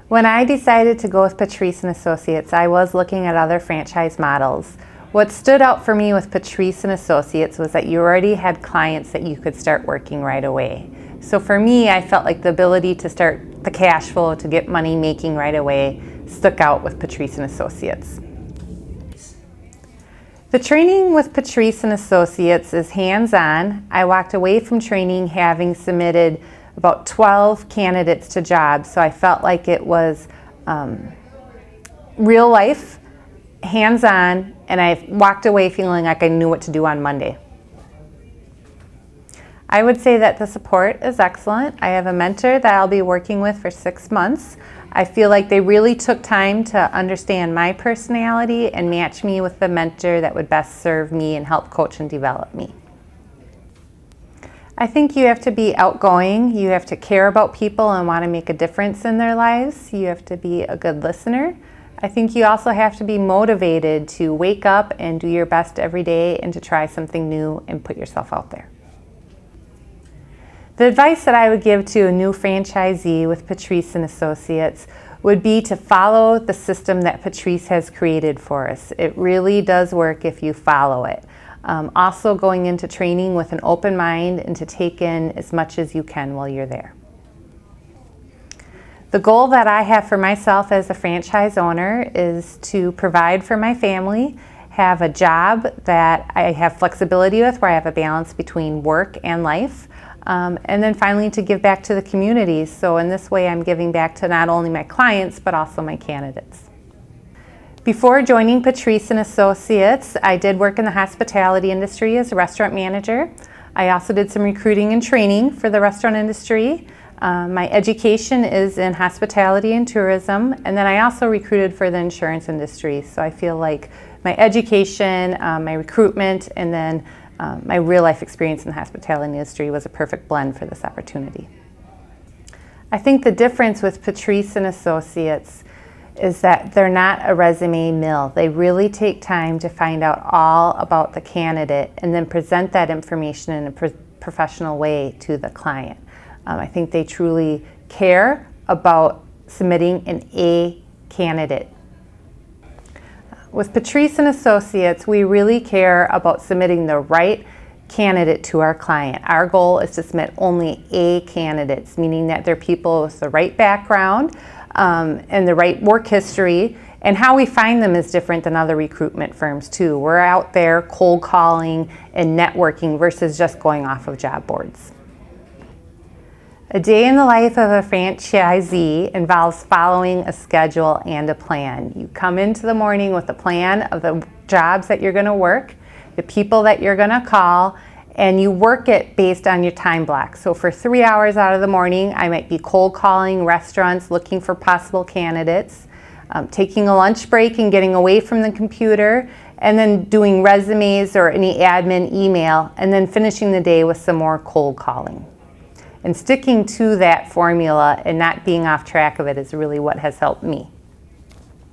When I decided to go with Patrice and Associates, I was looking at other franchise models. What stood out for me with Patrice and Associates was that you already had clients that you could start working right away. So for me, I felt like the ability to start the cash flow to get money making right away stuck out with Patrice and Associates. The training with Patrice and Associates is hands-on. I walked away from training having submitted about 12 candidates to jobs, so I felt like it was real life, hands-on, and I walked away feeling like I knew what to do on Monday. I would say that the support is excellent. I have a mentor that I'll be working with for 6 months. I feel like they really took time to understand my personality and match me with the mentor that would best serve me and help coach and develop me. I think you have to be outgoing, you have to care about people and want to make a difference in their lives, you have to be a good listener. I think you also have to be motivated to wake up and do your best every day and to try something new and put yourself out there. The advice that I would give to a new franchisee with Patrice and Associates would be to follow the system that Patrice has created for us. It really does work if you follow it. Also going into training with an open mind and to take in as much as you can while you're there. The goal that I have for myself as a franchise owner is to provide for my family, have a job that I have flexibility with where I have a balance between work and life, and then finally to give back to the community. So in this way I'm giving back to not only my clients but also my candidates. Before joining Patrice and Associates, I did work in the hospitality industry as a restaurant manager. I also did some recruiting and training for the restaurant industry. My education is in hospitality and tourism, and then I also recruited for the insurance industry. So I feel like my education, my recruitment, and then my real life experience in the hospitality industry was a perfect blend for this opportunity. I think the difference with Patrice and Associates is that they're not a resume mill. They really take time to find out all about the candidate and then present that information in a professional way to the client. I think they truly care about submitting an A candidate. With Patrice and Associates, we really care about submitting the right candidate to our client. Our goal is to submit only A candidates, meaning that they're people with the right background and the right work history, and how we find them is different than other recruitment firms too. We're out there cold calling and networking versus just going off of job boards. A day in the life of a franchisee involves following a schedule and a plan. You come into the morning with a plan of the jobs that you're going to work, the people that you're going to call, and you work it based on your time block. So for 3 hours out of the morning, I might be cold calling restaurants, looking for possible candidates, taking a lunch break and getting away from the computer, and then doing resumes or any admin email, and then finishing the day with some more cold calling. And sticking to that formula and not being off track of it is really what has helped me.